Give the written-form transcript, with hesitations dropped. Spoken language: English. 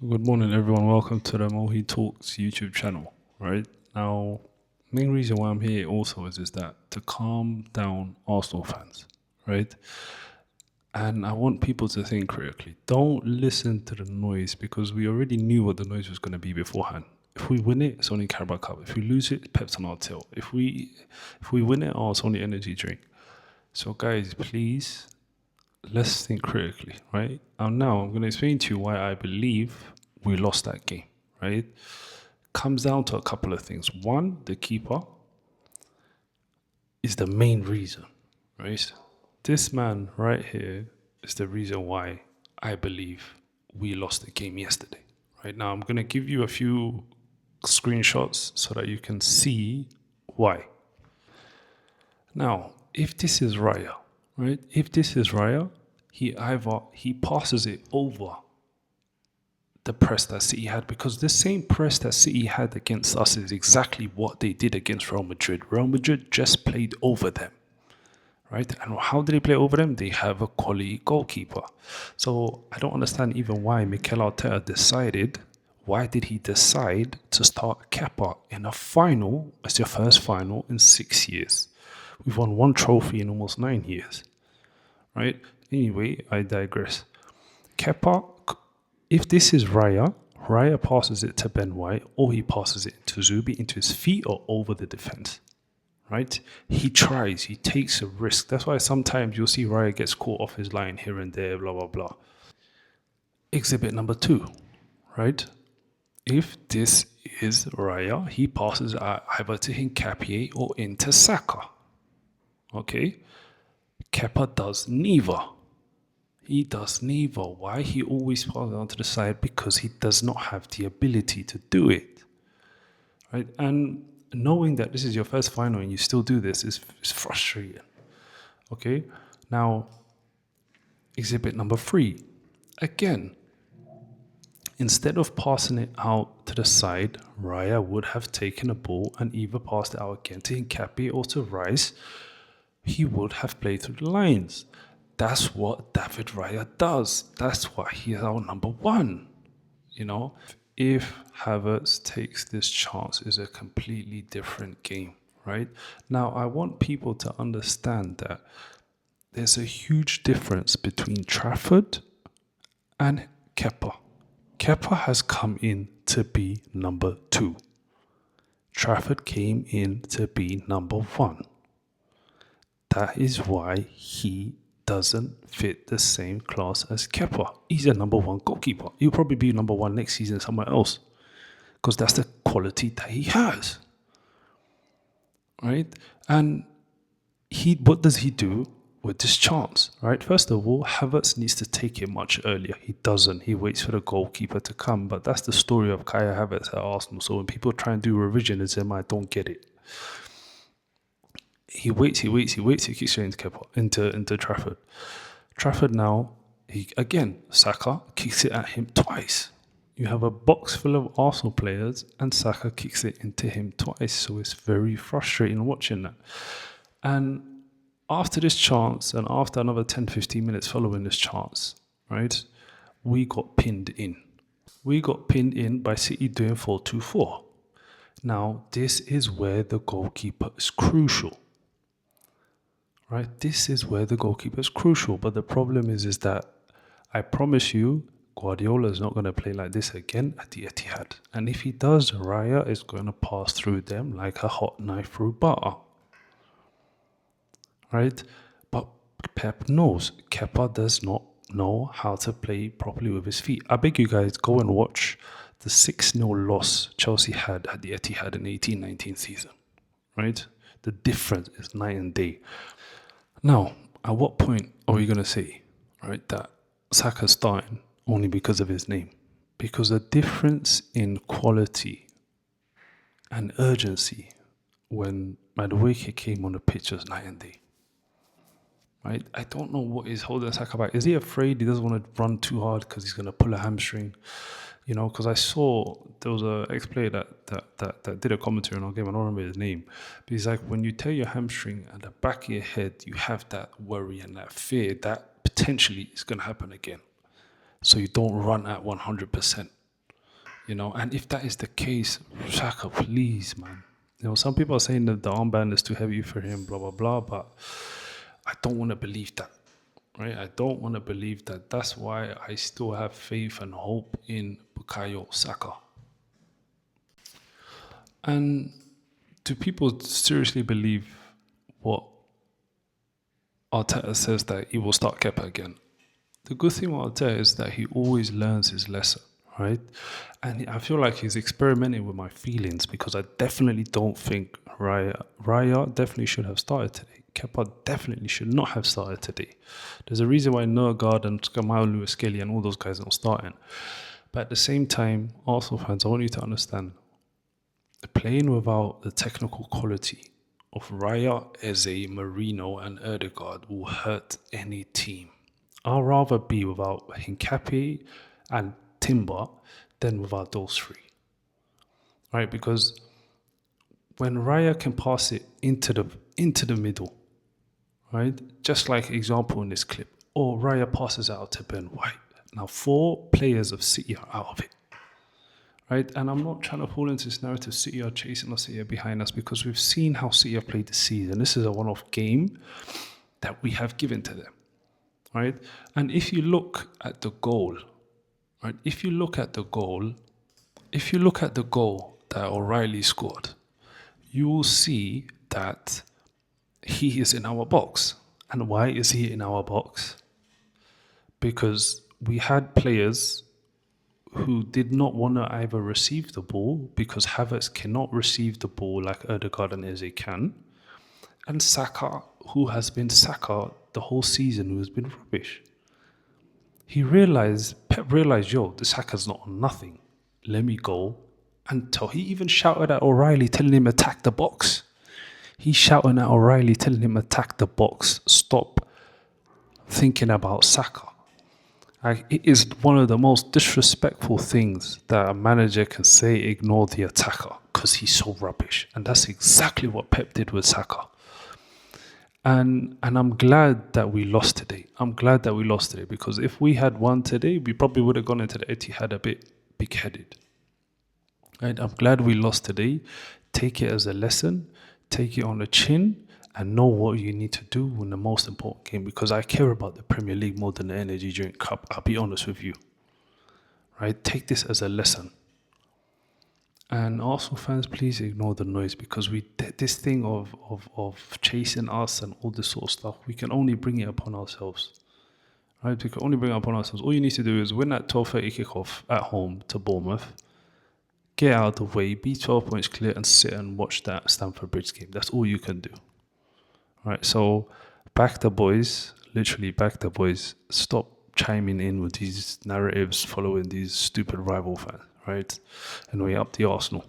Good morning, everyone. Welcome to the MohiTalks YouTube channel. Right now, main reason why I'm here also is that to calm down Arsenal fans, right? And I want people to think critically. Don't listen to the noise because we already knew what the noise was going to be beforehand. If we win it, it's only Carabao Cup. If we lose it, Pep's on our tail. If we win it, oh, it's only energy drink. So, guys, please let's think critically, right? Now I'm going to explain to you why I believe we lost that game, right? Comes down to a couple of things. One, the keeper is the main reason, right? This man right here is the reason why I believe we lost the game yesterday. Right now, I'm going to give you a few screenshots so that you can see why. Now, if this is Raya, right? If this is Raya, he passes it over the press that City had because the same press that City had against us is exactly what they did against Real Madrid. Real Madrid just played over them, right? And how did they play over them? They have a quality goalkeeper. So I don't understand even why Mikel Arteta decided. Why did he decide to start Kepa in a final? It's your first final in 6 years. We've won one trophy in almost 9 years, right? Anyway, I digress. Kepa, if this is Raya, Raya passes it to Ben White or he passes it to Zubi into his feet or over the defense, right? He tries, he takes a risk. That's why sometimes you'll see Raya gets caught off his line here and there, blah, blah, blah. Exhibit number 2, right? If this is Raya, he passes either to Hincapié or into Saka, okay? Kepa does neither. He does neither. Why? He always passes onto the side because he does not have the ability to do it. Right? And knowing that this is your first final and you still do this is frustrating. Okay? Now, exhibit number 3. Again, instead of passing it out to the side, Raya would have taken a ball and either passed it out again to Hincapié or to Rice. He would have played through the lines. That's what David Raya does. That's why he is our number one. You know, if Havertz takes this chance, is a completely different game, right? Now, I want people to understand that there's a huge difference between Trafford and Kepa. Kepa has come in to be number 2. Trafford came in to be number 1. That is why he doesn't fit the same class as Kepa. He's a number 1 goalkeeper. He'll probably be number 1 next season somewhere else because that's the quality that he has, right? And what does he do with this chance, right? First of all, Havertz needs to take it much earlier. He doesn't. He waits for the goalkeeper to come. But that's the story of Kai Havertz at Arsenal. So when people try and do revisionism, I don't get it. He waits, he keeps straight into Trafford. Trafford now, Saka kicks it at him twice. You have a box full of Arsenal players and Saka kicks it into him twice. So it's very frustrating watching that. And after this chance and after another 10, 15 minutes following this chance, right, we got pinned in. We got pinned in by City doing 4-2-4. Now, this is where the goalkeeper is crucial. Right, this is where the goalkeeper is crucial. But the problem is that I promise you, Guardiola is not going to play like this again at the Etihad. And if he does, Raya is going to pass through them like a hot knife through butter. Right? But Pep knows Kepa does not know how to play properly with his feet. I beg you guys, go and watch the 6-0 loss Chelsea had at the Etihad in 18-19 season. Right? The difference is night and day. Now, at what point are we going to say, right, that Saka's starting only because of his name? Because the difference in quality and urgency when Madueke came on the pitch was night and day. Right? I don't know what is holding Saka back. Is he afraid he doesn't want to run too hard because he's going to pull a hamstring? You know, because I saw there was an ex-player that did a commentary on our game. I don't remember his name. But he's like, when you tear your hamstring at the back of your head, you have that worry and that fear that potentially is going to happen again. So you don't run at 100%. And if that is the case, Saka, please, man. Some people are saying that the armband is too heavy for him, blah, blah, blah, but I don't want to believe that, right? I don't want to believe that. That's why I still have faith and hope in Bukayo Saka. And do people seriously believe what Arteta says that he will start Kepa again? The good thing with Arteta is that he always learns his lesson, right? And I feel like he's experimenting with my feelings because I definitely don't think Raya definitely should have started today. Kepa definitely should not have started today. There's a reason why Nurgard and Skamalu Lewis-Kelly and all those guys are not starting. But at the same time, Arsenal fans, I want you to understand, playing without the technical quality of Raya, Eze, Marino, and Erdegaard will hurt any team. I'd rather be without Hincapié and Timber than without those three. Right? Because when Raya can pass it into the middle, right? Just like example in this clip, or Raya passes out to Ben White. Now 4 players of City are out of it. Right? And I'm not trying to fall into this narrative City are chasing us, City are behind us, because we've seen how City have played this season. This is a one-off game that we have given to them. Right? And if you look at the goal, right? If you look at the goal that O'Reilly scored, you will see that he is in our box. And why is he in our box? Because we had players who did not want to either receive the ball because Havertz cannot receive the ball like Erdegaard and Eze can, and Saka, who has been Saka the whole season, who has been rubbish. Pep realized, the Saka's not on nothing. Let me go. He even shouted at O'Reilly, telling him attack the box. He's shouting at O'Reilly, telling him attack the box. Stop thinking about Saka. It is one of the most disrespectful things that a manager can say, ignore the attacker, because he's so rubbish. And that's exactly what Pep did with Saka. And I'm glad that we lost today. Because if we had won today, we probably would have gone into the Etihad a bit big-headed. Right? I'm glad we lost today. Take it as a lesson. Take it on the chin. And know what you need to do in the most important game, because I care about the Premier League more than the Energy Drink Cup. I'll be honest with you. Right? Take this as a lesson. And Arsenal fans, please ignore the noise, because this thing of chasing us and all this sort of stuff, we can only bring it upon ourselves. Right? We can only bring it upon ourselves. All you need to do is win that 12:30 kickoff at home to Bournemouth. Get out of the way, be 12 points clear, and sit and watch that Stamford Bridge game. That's all you can do. Right, so back the boys, literally back the boys. Stop chiming in with these narratives, following these stupid rival fans, right? And we up the Arsenal.